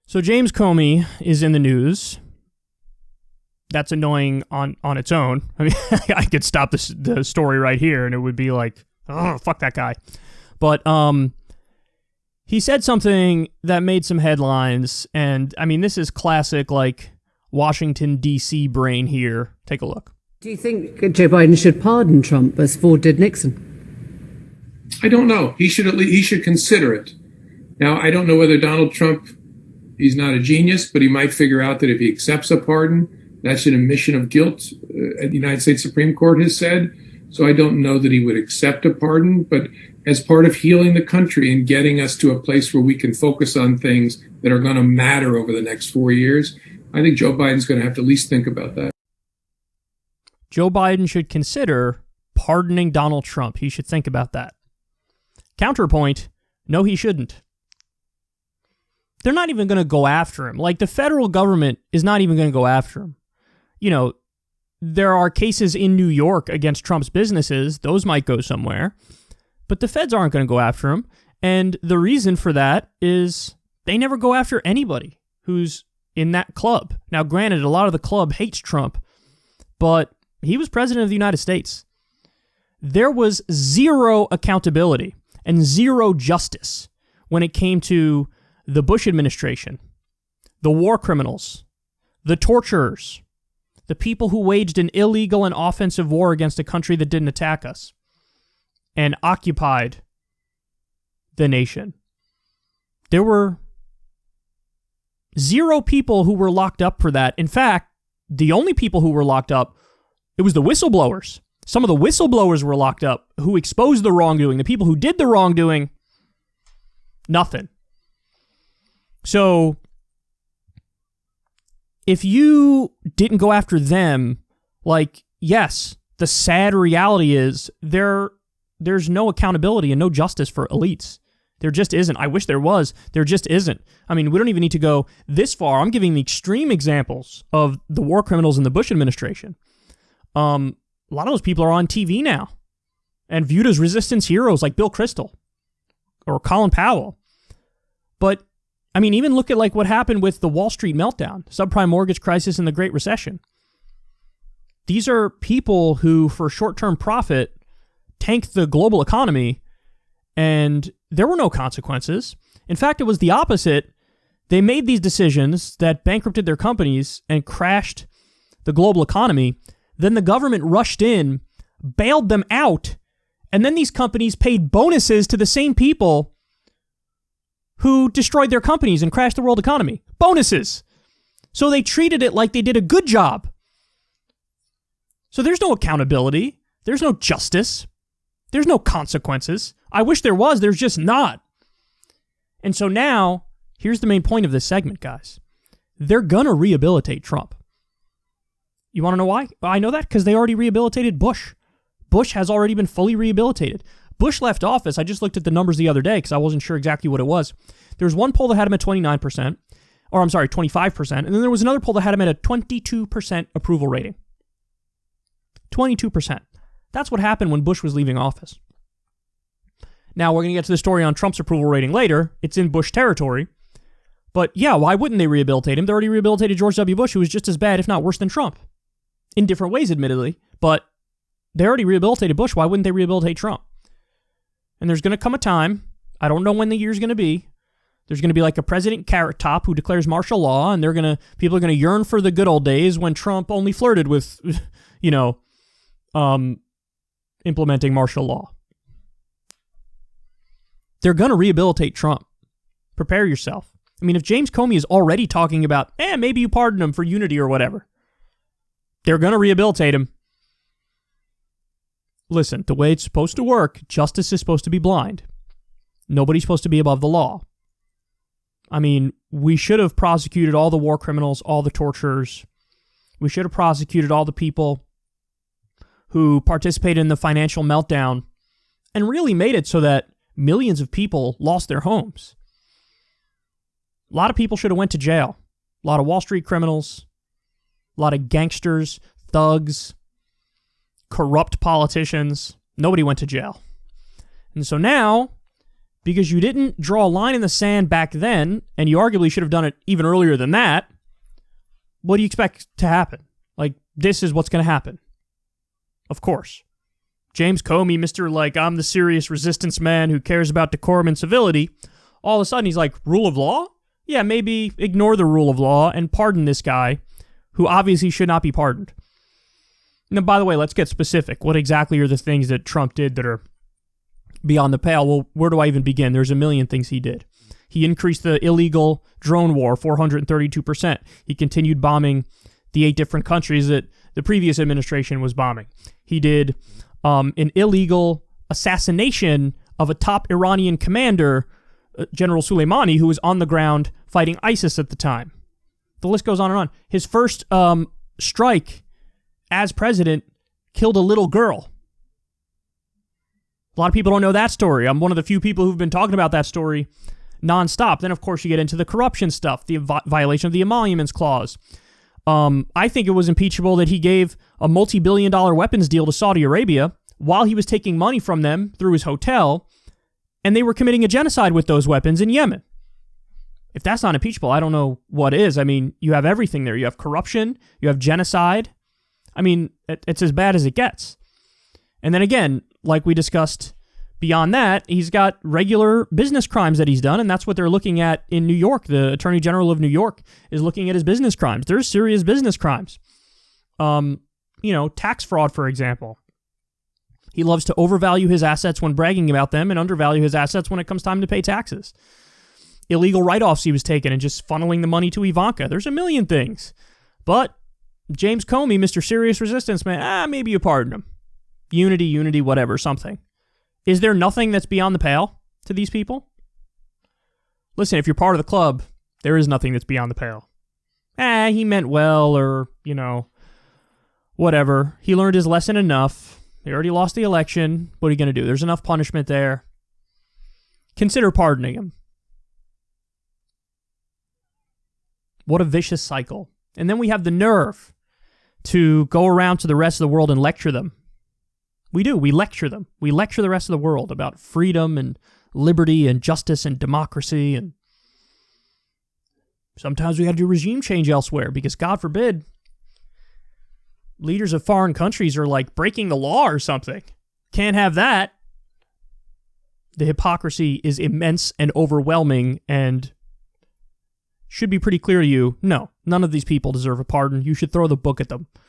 So James Comey is in the news. That's annoying on its own. I mean, I could stop the story right here and it would be like, oh, fuck that guy. But he said something that made some headlines. And I mean, this is classic, like, Washington, D.C. brain here. Take a look. Do you think Joe Biden should pardon Trump as Ford did Nixon? I don't know. He should consider it. Now, I don't know whether Donald Trump, he's not a genius, but he might figure out that if he accepts a pardon, that's an admission of guilt, the United States Supreme Court has said. So I don't know that he would accept a pardon, but as part of healing the country and getting us to a place where we can focus on things that are going to matter over the next 4 years, I think Joe Biden's going to have to at least think about that. Joe Biden should consider pardoning Donald Trump. He should think about that. Counterpoint, no, he shouldn't. They're not even going to go after him. Like, the federal government is not even going to go after him. You know, there are cases in New York against Trump's businesses. Those might go somewhere. But the feds aren't going to go after him. And the reason for that is they never go after anybody who's in that club. Now, granted, a lot of the club hates Trump, but he was president of the United States. There was zero accountability and zero justice when it came to the Bush administration, the war criminals, the torturers, the people who waged an illegal and offensive war against a country that didn't attack us and occupied the nation. There were zero people who were locked up for that. In fact, the only people who were locked up, it was the whistleblowers. Some of the whistleblowers were locked up who exposed the wrongdoing. The people who did the wrongdoing, nothing. So if you didn't go after them, like, yes, the sad reality is there's no accountability and no justice for elites. There just isn't. I wish there was. There just isn't. I mean, we don't even need to go this far. I'm giving the extreme examples of the war criminals in the Bush administration. A lot of those people are on TV now and viewed as resistance heroes like Bill Kristol or Colin Powell. But I mean, even look at like what happened with the Wall Street meltdown, subprime mortgage crisis, and the Great Recession. These are people who, for short-term profit, tanked the global economy, and there were no consequences. In fact, it was the opposite. They made these decisions that bankrupted their companies and crashed the global economy. Then the government rushed in, bailed them out, and then these companies paid bonuses to the same people who destroyed their companies and crashed the world economy. Bonuses. So they treated it like they did a good job. So there's no accountability. There's no justice. There's no consequences. I wish there was. There's just not. And so now, here's the main point of this segment, guys. They're going to rehabilitate Trump. You want to know why? I know that because they already rehabilitated Bush. Bush has already been fully rehabilitated. Bush left office. I just looked at the numbers the other day because I wasn't sure exactly what it was. There was one poll that had him at 29%, or I'm sorry, 25%, and then there was another poll that had him at a 22% approval rating. 22%. That's what happened when Bush was leaving office. Now, we're going to get to the story on Trump's approval rating later. It's in Bush territory. But yeah, why wouldn't they rehabilitate him? They already rehabilitated George W. Bush, who was just as bad, if not worse than Trump. In different ways, admittedly. But they already rehabilitated Bush. Why wouldn't they rehabilitate Trump? And there's going to come a time, I don't know when the year's going to be, there's going to be like a President Carrot Top who declares martial law, and people are going to yearn for the good old days when Trump only flirted with, implementing martial law. They're going to rehabilitate Trump. Prepare yourself. I mean, if James Comey is already talking about, maybe you pardon him for unity or whatever, they're going to rehabilitate him. Listen, the way it's supposed to work, justice is supposed to be blind. Nobody's supposed to be above the law. I mean, we should have prosecuted all the war criminals, all the torturers. We should have prosecuted all the people who participated in the financial meltdown and really made it so that millions of people lost their homes. A lot of people should have went to jail. A lot of Wall Street criminals, a lot of gangsters, thugs, corrupt politicians. Nobody went to jail. And so now, because you didn't draw a line in the sand back then, and you arguably should have done it even earlier than that. What do you expect to happen? Like, this is what's going to happen. Of course. James Comey, Mr. like, I'm the serious resistance man who cares about decorum and civility. All of a sudden, he's like, rule of law? Yeah, maybe ignore the rule of law and pardon this guy who obviously should not be pardoned. Now, by the way, let's get specific. What exactly are the things that Trump did that are beyond the pale? Well, where do I even begin? There's a million things he did. He increased the illegal drone war 432%. He continued bombing the 8 different countries that the previous administration was bombing. He did an illegal assassination of a top Iranian commander, General Soleimani, who was on the ground fighting ISIS at the time. The list goes on and on. His first strike as president killed a little girl. A lot of people don't know that story. I'm one of the few people who've been talking about that story nonstop. Then, of course, you get into the corruption stuff, the violation of the Emoluments Clause. I think it was impeachable that he gave a multi-billion-dollar weapons deal to Saudi Arabia while he was taking money from them through his hotel, and they were committing a genocide with those weapons in Yemen. If that's not impeachable, I don't know what is. I mean, you have everything there. You have corruption, you have genocide. I mean, it's as bad as it gets. And then again, like we discussed beyond that, he's got regular business crimes that he's done, and that's what they're looking at in New York. The Attorney General of New York is looking at his business crimes. There's serious business crimes. Tax fraud, for example. He loves to overvalue his assets when bragging about them and undervalue his assets when it comes time to pay taxes. Illegal write-offs he was taking and just funneling the money to Ivanka. There's a million things. But James Comey, Mr. Serious Resistance Man, maybe you pardon him. Unity, whatever, something. Is there nothing that's beyond the pale to these people? Listen, if you're part of the club, there is nothing that's beyond the pale. He meant well, or, whatever. He learned his lesson enough. He already lost the election. What are you going to do? There's enough punishment there. Consider pardoning him. What a vicious cycle. And then we have the nerve to go around to the rest of the world and lecture them. We do. We lecture them. We lecture the rest of the world about freedom and liberty and justice and democracy. And sometimes we got to do regime change elsewhere because, God forbid, leaders of foreign countries are like breaking the law or something. Can't have that. The hypocrisy is immense and overwhelming and should be pretty clear to you. No, none of these people deserve a pardon. You should throw the book at them.